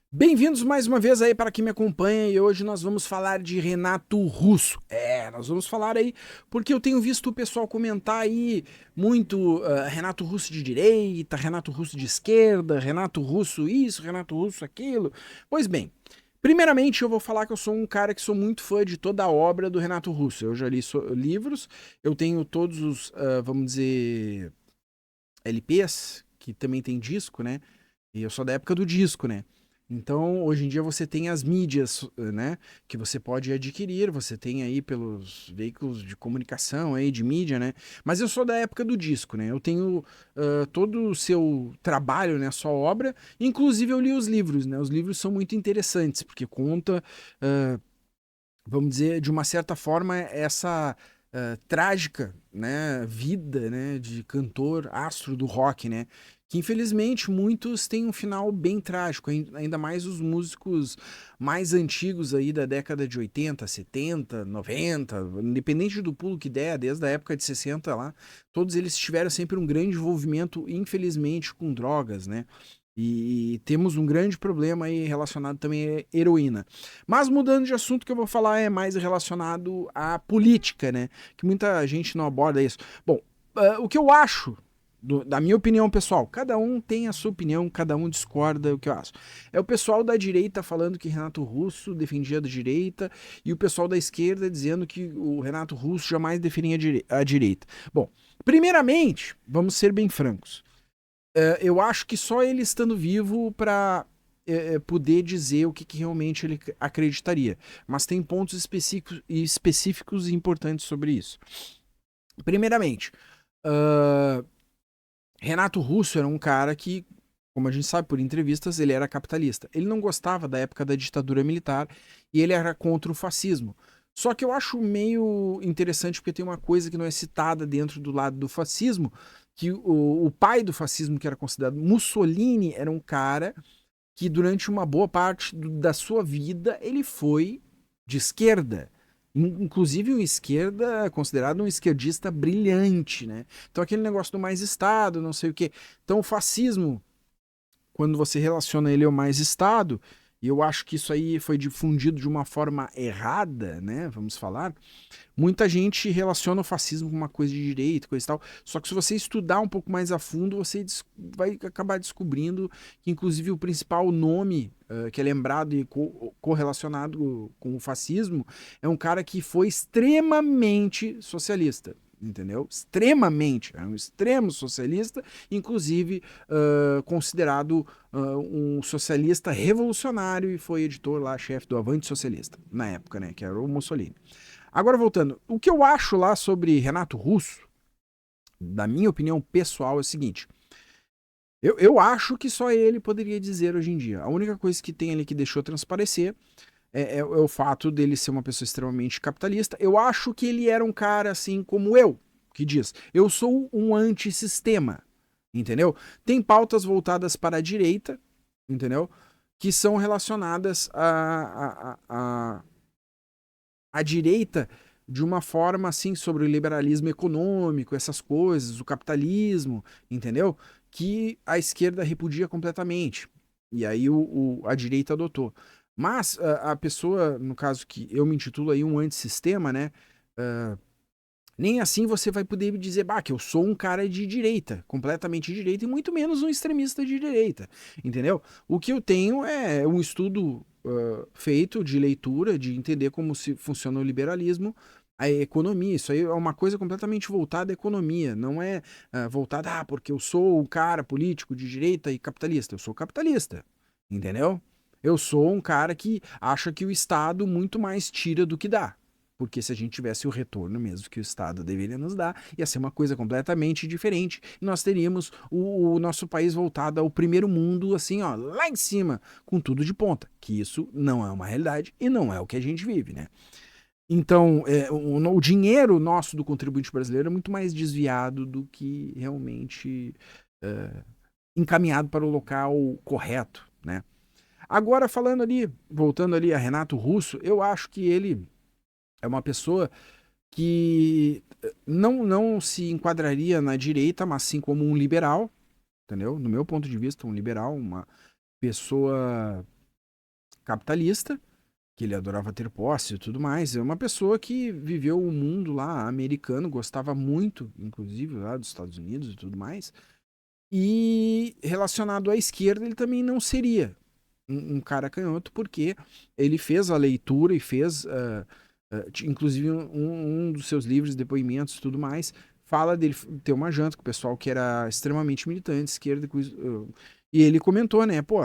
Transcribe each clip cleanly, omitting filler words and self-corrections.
Bem-vindos mais uma vez aí para quem me acompanha e hoje nós vamos falar de Renato Russo. Nós vamos falar aí porque eu tenho visto o pessoal comentar aí muito Renato Russo de direita, Renato Russo de esquerda, Renato Russo isso, Renato Russo aquilo. Pois bem, primeiramente eu vou falar que eu sou um cara que sou muito fã de toda a obra do Renato Russo. Eu já li livros, eu tenho todos os, vamos dizer, LPs, que também tem disco, né? E eu sou da época do disco, né? Então, hoje em dia você tem as mídias, né, que você pode adquirir, você tem aí pelos veículos de comunicação aí, de mídia, né? Mas eu sou da época do disco, né? Eu tenho todo o seu trabalho, né, a sua obra, inclusive eu li os livros, né? Os livros são muito interessantes, porque conta, uh, vamos dizer, de uma certa forma, essa trágica, né, vida, né, de cantor astro do rock, né, que infelizmente muitos têm um final bem trágico, ainda mais os músicos mais antigos aí da década de 80, 70, 90, independente do pulo que der, desde a época de 60 lá, todos eles tiveram sempre um grande envolvimento, infelizmente, com drogas, né, e temos um grande problema aí relacionado também à heroína. Mas mudando de assunto, que eu vou falar é mais relacionado à política, né? Que muita gente não aborda isso. Bom, o que eu acho, da minha opinião pessoal, cada um tem a sua opinião, cada um discorda do que eu acho. É o pessoal da direita falando que Renato Russo defendia a direita e o pessoal da esquerda dizendo que o Renato Russo jamais defendia a direita. Bom, primeiramente, vamos ser bem francos. Eu acho que só ele estando vivo para poder dizer o que realmente ele acreditaria. Mas tem pontos específicos e importantes sobre isso. Primeiramente, uh, Renato Russo era um cara que, como a gente sabe por entrevistas, ele era capitalista. Ele não gostava da época da ditadura militar e ele era contra o fascismo. Só que eu acho meio interessante porque tem uma coisa que não é citada dentro do lado do fascismo, que o pai do fascismo, que era considerado Mussolini, era um cara que durante uma boa parte da sua vida ele foi de esquerda. Inclusive uma esquerda considerado um esquerdista brilhante, né? Então aquele negócio do mais Estado, não sei o quê. Então o fascismo, quando você relaciona ele ao mais Estado, e eu acho que isso aí foi difundido de uma forma errada, né? Vamos falar. Muita gente relaciona o fascismo com uma coisa de direita, coisa e tal. Só que se você estudar um pouco mais a fundo, você vai acabar descobrindo que, inclusive, o principal nome que é lembrado e correlacionado com o fascismo é um cara que foi extremamente socialista. Entendeu? Extremamente, é um extremo socialista, inclusive considerado um socialista revolucionário e foi editor lá, chefe do Avante Socialista, na época, né? Que era o Mussolini. Agora voltando, o que eu acho lá sobre Renato Russo, da minha opinião pessoal, é o seguinte. Eu acho que só ele poderia dizer hoje em dia. A única coisa que tem ali que deixou transparecer é o fato dele ser uma pessoa extremamente capitalista. Eu acho que ele era um cara assim como eu, que diz: eu sou um antissistema, entendeu? Tem pautas voltadas para a direita, entendeu? Que são relacionadas à direita de uma forma assim sobre o liberalismo econômico, essas coisas, o capitalismo, entendeu? Que a esquerda repudia completamente. E aí a direita adotou. Mas a pessoa, no caso que eu me intitulo aí um antissistema, né? Uh, nem assim você vai poder me dizer, bah, que eu sou um cara de direita, completamente de direita, e muito menos um extremista de direita, entendeu? O que eu tenho é um estudo feito de leitura, de entender como se funciona o liberalismo, a economia. Isso aí é uma coisa completamente voltada à economia, não é voltada, porque eu sou um cara político de direita e capitalista. Eu sou capitalista, entendeu? Eu sou um cara que acha que o Estado muito mais tira do que dá. Porque se a gente tivesse o retorno mesmo que o Estado deveria nos dar, ia ser uma coisa completamente diferente. E nós teríamos o nosso país voltado ao primeiro mundo, assim, ó, lá em cima, com tudo de ponta. Que isso não é uma realidade e não é o que a gente vive, né? Então, o dinheiro nosso do contribuinte brasileiro é muito mais desviado do que realmente é, encaminhado para o local correto, né? Agora, falando ali, voltando ali a Renato Russo, eu acho que ele é uma pessoa que não se enquadraria na direita, mas sim como um liberal, entendeu? No meu ponto de vista, um liberal, uma pessoa. capitalista, que ele adorava ter posse e tudo mais. É uma pessoa que viveu o mundo lá americano, gostava muito, inclusive, lá dos Estados Unidos e tudo mais. E relacionado à esquerda, ele também não seria um cara canhoto, porque ele fez a leitura e fez, inclusive, um dos seus livros, depoimentos e tudo mais, fala dele ter uma janta com o pessoal que era extremamente militante, esquerda, e ele comentou, né, pô,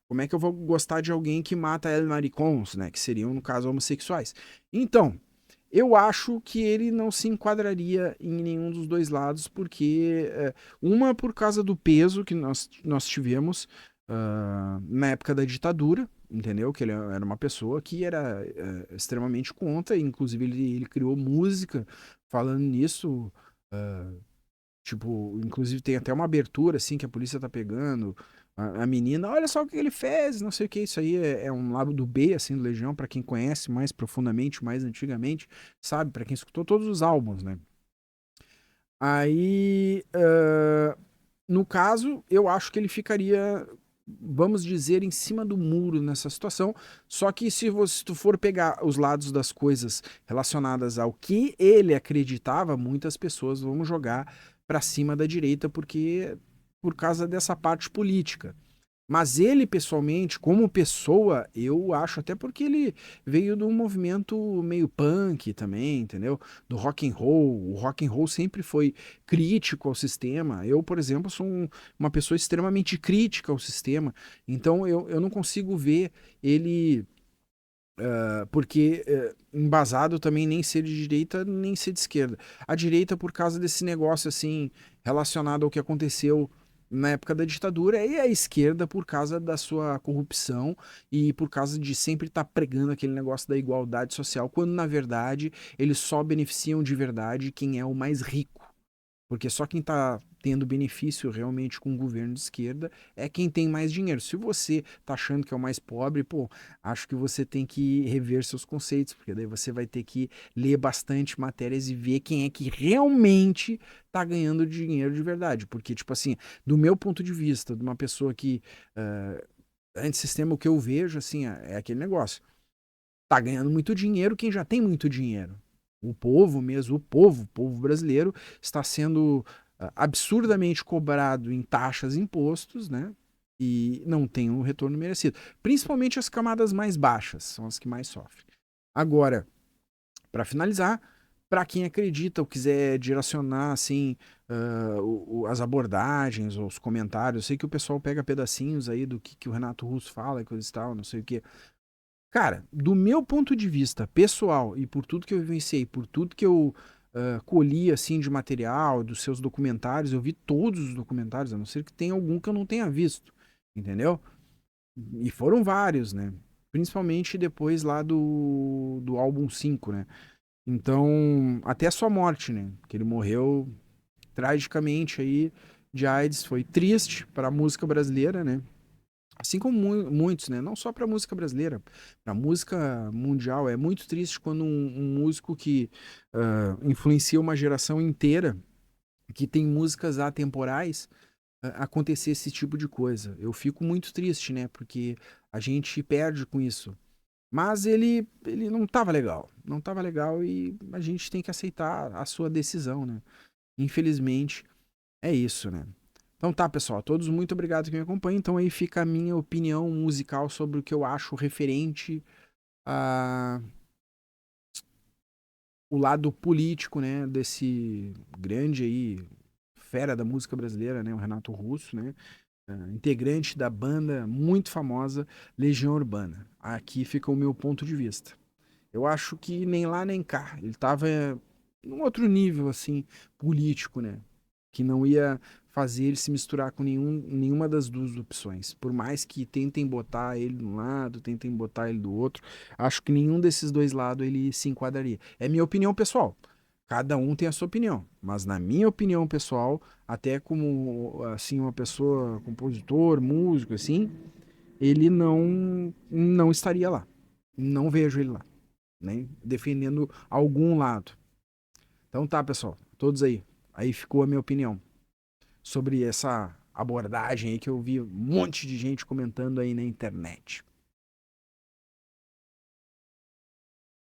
como é que eu vou gostar de alguém que mata el maricons, né, que seriam, no caso, homossexuais. Então, eu acho que ele não se enquadraria em nenhum dos dois lados, porque uma por causa do peso que nós tivemos na época da ditadura, entendeu? Que ele era uma pessoa que era extremamente contra, inclusive ele criou música falando nisso. uh, Tipo, inclusive tem até uma abertura assim que a polícia tá pegando a menina, olha só o que ele fez, não sei o que, isso aí é um lado do B, assim, do Legião, pra quem conhece mais profundamente, mais antigamente, sabe, pra quem escutou todos os álbuns, né. Aí, no caso, eu acho que ele ficaria, vamos dizer, em cima do muro nessa situação, só que se tu for pegar os lados das coisas relacionadas ao que ele acreditava, muitas pessoas vão jogar pra cima da direita, porque por causa dessa parte política. Mas ele, pessoalmente, como pessoa, eu acho, até porque ele veio de um movimento meio punk também, entendeu? Do rock and roll. O rock and roll sempre foi crítico ao sistema. Eu, por exemplo, sou uma pessoa extremamente crítica ao sistema. Então eu não consigo ver ele, porque embasado também nem ser de direita, nem ser de esquerda. A direita, por causa desse negócio assim, relacionado ao que aconteceu na época da ditadura, e a esquerda por causa da sua corrupção e por causa de sempre estar pregando aquele negócio da igualdade social, quando na verdade eles só beneficiam de verdade quem é o mais rico. Porque só quem está tendo benefício realmente com o governo de esquerda é quem tem mais dinheiro. Se você tá achando que é o mais pobre, pô, acho que você tem que rever seus conceitos, porque daí você vai ter que ler bastante matérias e ver quem é que realmente tá ganhando dinheiro de verdade. Porque, tipo assim, do meu ponto de vista, de uma pessoa que antissistema, o que eu vejo, assim, é aquele negócio. Tá ganhando muito dinheiro quem já tem muito dinheiro. O povo mesmo, o povo brasileiro, está sendo absurdamente cobrado em taxas e impostos, né? E não tem um retorno merecido. Principalmente as camadas mais baixas, são as que mais sofrem. Agora, para finalizar, para quem acredita ou quiser direcionar assim as abordagens, os comentários, eu sei que o pessoal pega pedacinhos aí do que o Renato Russo fala e coisa e tal, não sei o que. Cara, do meu ponto de vista pessoal e por tudo que eu vivenciei, por tudo que eu colhi assim de material, dos seus documentários, eu vi todos os documentários, a não ser que tenha algum que eu não tenha visto, entendeu? E foram vários, né? Principalmente depois lá do álbum 5, né? Então, até a sua morte, né? Que ele morreu tragicamente aí de AIDS, foi triste para a música brasileira, né? Assim como muitos, né? Não só para música brasileira, para música mundial. É muito triste quando um músico que influencia uma geração inteira, que tem músicas atemporais, acontecer esse tipo de coisa. Eu fico muito triste, né? Porque a gente perde com isso. Mas ele não estava legal. Não estava legal e a gente tem que aceitar a sua decisão, né? Infelizmente, é isso, né? Então tá, pessoal, todos muito obrigado que me acompanham. Então aí fica a minha opinião musical sobre o que eu acho referente a o lado político, né, desse grande aí fera da música brasileira, né, o Renato Russo, né, integrante da banda muito famosa Legião Urbana. Aqui fica o meu ponto de vista. Eu acho que nem lá nem cá. Ele estava num outro nível, assim, político, né? Que não ia fazer ele se misturar com nenhuma das duas opções. Por mais que tentem botar ele de um lado, tentem botar ele do outro, acho que nenhum desses dois lados ele se enquadraria. É minha opinião pessoal. Cada um tem a sua opinião, mas na minha opinião pessoal, até como assim uma pessoa, compositor, músico, assim, ele não estaria lá. Não vejo ele lá, né? Defendendo algum lado. Então tá, pessoal, todos aí. Aí ficou a minha opinião sobre essa abordagem aí que eu vi um monte de gente comentando aí na internet.